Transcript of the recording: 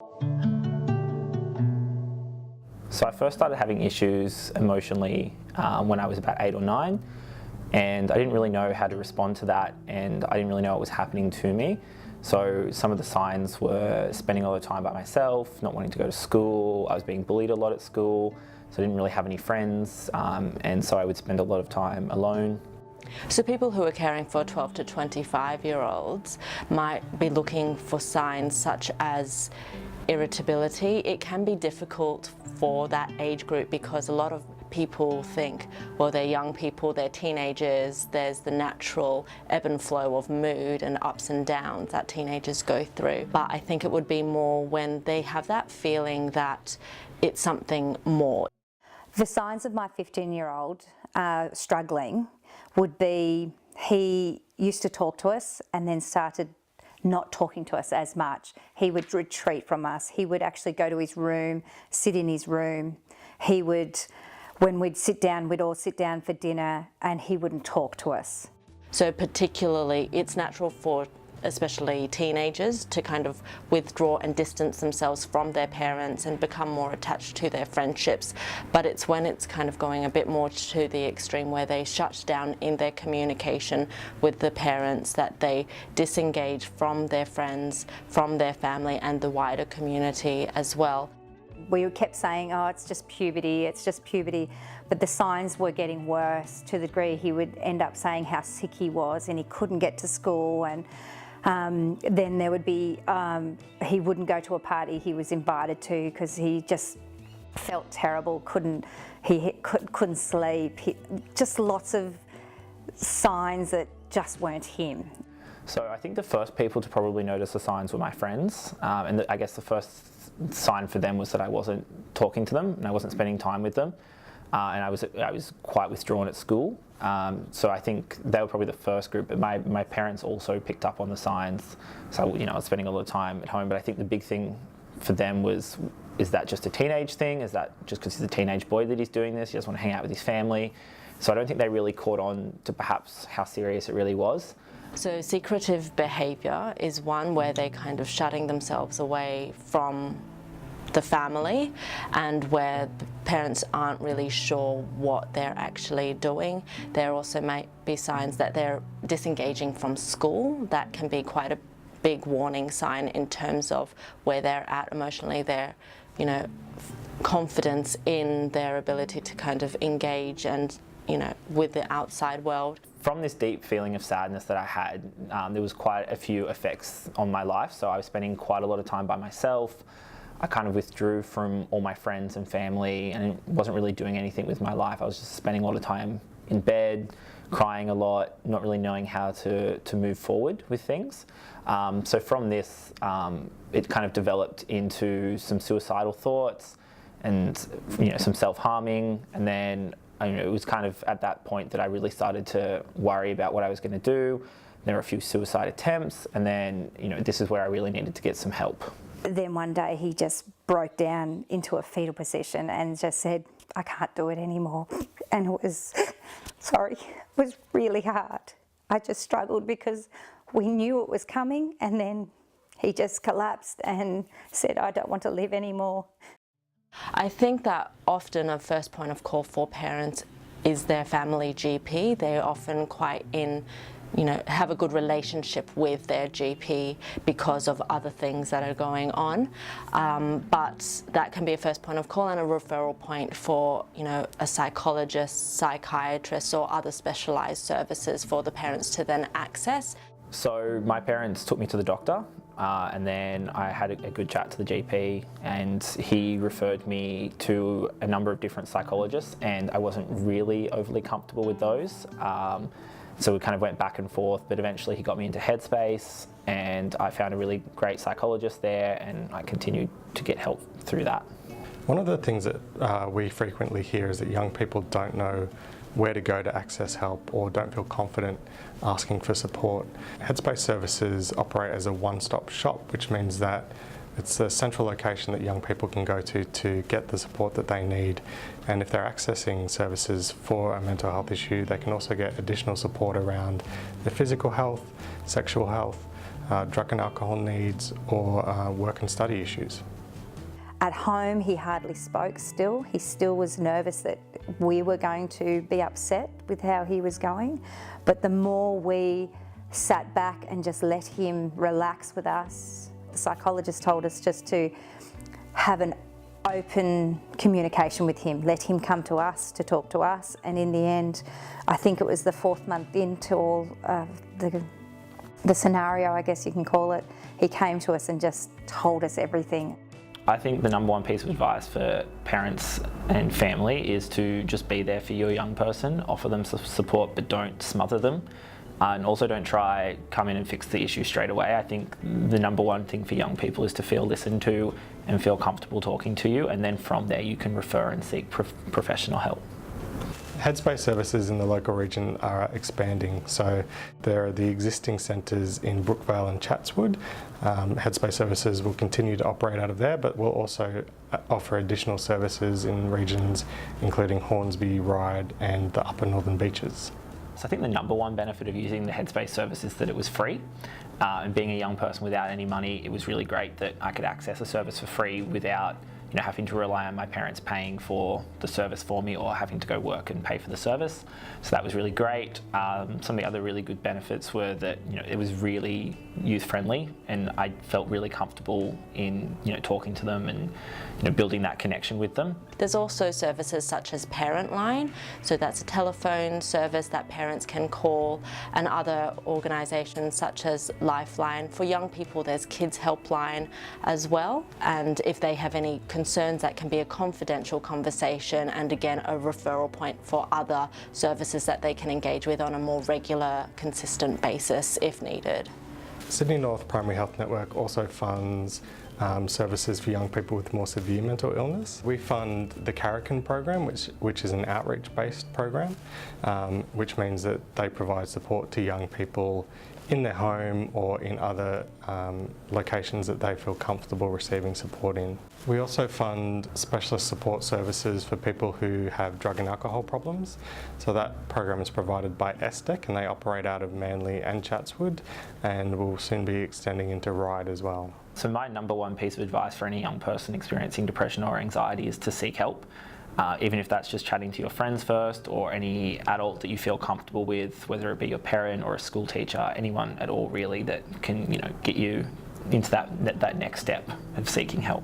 So I first started having issues emotionally when I was about 8 or 9, and I didn't really know how to respond to that, and I didn't really know what was happening to me. So some of the signs were spending a lot of time by myself, not wanting to go to school. I was being bullied a lot at school, so I didn't really have any friends, and so I would spend a lot of time alone. So people who are caring for 12 to 25-year-olds might be looking for signs such as irritability. It can be difficult for that age group because a lot of people think, well, they're young people, they're teenagers, there's the natural ebb and flow of mood and ups and downs that teenagers go through. But I think it would be more when they have that feeling that it's something more. The signs of my 15-year-old struggling would be he used to talk to us and then started not talking to us as much. He would retreat from us. He would actually go to his room, sit in his room. He would, when we'd sit down, we'd all sit down for dinner and he wouldn't talk to us. So particularly, it's natural for especially teenagers to kind of withdraw and distance themselves from their parents and become more attached to their friendships. But it's when it's kind of going a bit more to the extreme where they shut down in their communication with the parents, that they disengage from their friends, from their family and the wider community as well. We kept saying, oh, it's just puberty, it's just puberty. But the signs were getting worse to the degree he would end up saying how sick he was and he couldn't get to school. And then there would be, he wouldn't go to a party he was invited to because he just felt terrible, couldn't sleep. Just lots of signs that just weren't him. So I think the first people to probably notice the signs were my friends, and I guess the first sign for them was that I wasn't talking to them and I wasn't spending time with them, and I was quite withdrawn at school. So I think they were probably the first group, but my parents also picked up on the signs. So I was spending a lot of time at home, but I think the big thing for them was, is that just a teenage thing? Is that just because he's a teenage boy that he's doing this? He doesn't want to hang out with his family. So I don't think they really caught on to perhaps how serious it really was. So secretive behaviour is one where they're kind of shutting themselves away from the family and where the parents aren't really sure what they're actually doing. There also might be signs that they're disengaging from school. That can be quite a big warning sign in terms of where they're at emotionally, their confidence in their ability to kind of engage and with the outside world. From this deep feeling of sadness that I had, there was quite a few effects on my life. So I was spending quite a lot of time by myself. I kind of withdrew from all my friends and family and wasn't really doing anything with my life. I was just spending a lot of time in bed, crying a lot, not really knowing how to move forward with things. So from this, it kind of developed into some suicidal thoughts and some self-harming, and then it was kind of at that point that I really started to worry about what I was going to do. There were a few suicide attempts, and then this is where I really needed to get some help. Then one day he just broke down into a fetal position and just said, I can't do it anymore. And it was, it was really hard. I just struggled because we knew it was coming, and then he just collapsed and said, I don't want to live anymore. I think that often a first point of call for parents is their family GP. They're often quite have a good relationship with their GP because of other things that are going on. But that can be a first point of call and a referral point for, a psychologist, psychiatrist or other specialised services for the parents to then access. So my parents took me to the doctor, and then I had a good chat to the GP, and he referred me to a number of different psychologists, and I wasn't really overly comfortable with those. So we kind of went back and forth, but eventually he got me into Headspace, and I found a really great psychologist there, and I continued to get help through that. One of the things that we frequently hear is that young people don't know where to go to access help or don't feel confident asking for support. Headspace services operate as a one-stop shop, which means that it's a central location that young people can go to get the support that they need. And if they're accessing services for a mental health issue, they can also get additional support around their physical health, sexual health, drug and alcohol needs, or work and study issues. At home, he hardly spoke still. He still was nervous that we were going to be upset with how he was going. But the more we sat back and just let him relax with us, the psychologist told us just to have an open communication with him, let him come to us to talk to us. And in the end, I think it was the 4th month into all the scenario, I guess you can call it, he came to us and just told us everything. I think the number one piece of advice for parents and family is to just be there for your young person, offer them support, but don't smother them. And also don't try come in and fix the issue straight away. I think the number one thing for young people is to feel listened to and feel comfortable talking to you, and then from there you can refer and seek professional help. Headspace services in the local region are expanding. So there are the existing centres in Brookvale and Chatswood. Headspace services will continue to operate out of there, but we'll also offer additional services in regions including Hornsby, Ryde and the Upper Northern Beaches. So I think the number one benefit of using the Headspace service is that it was free. And being a young person without any money, it was really great that I could access a service for free without having to rely on my parents paying for the service for me or having to go work and pay for the service. So that was really great. Some of the other really good benefits were that it was really youth friendly, and I felt really comfortable in talking to them and building that connection with them. There's also services such as Parent Line, so that's a telephone service that parents can call, and other organisations such as Lifeline. For young people, there's Kids Helpline as well, and if they have any concerns, that can be a confidential conversation, and again a referral point for other services that they can engage with on a more regular, consistent basis if needed. Sydney North Primary Health Network also funds services for young people with more severe mental illness. We fund the Carrican program, which is an outreach-based program, which means that they provide support to young people in their home or in other locations that they feel comfortable receiving support in. We also fund specialist support services for people who have drug and alcohol problems. So that program is provided by SDEC, and they operate out of Manly and Chatswood, and will soon be extending into Ryde as well. So my number one piece of advice for any young person experiencing depression or anxiety is to seek help. Even if that's just chatting to your friends first, or any adult that you feel comfortable with, whether it be your parent or a school teacher, anyone at all really that can get you into that next step of seeking help.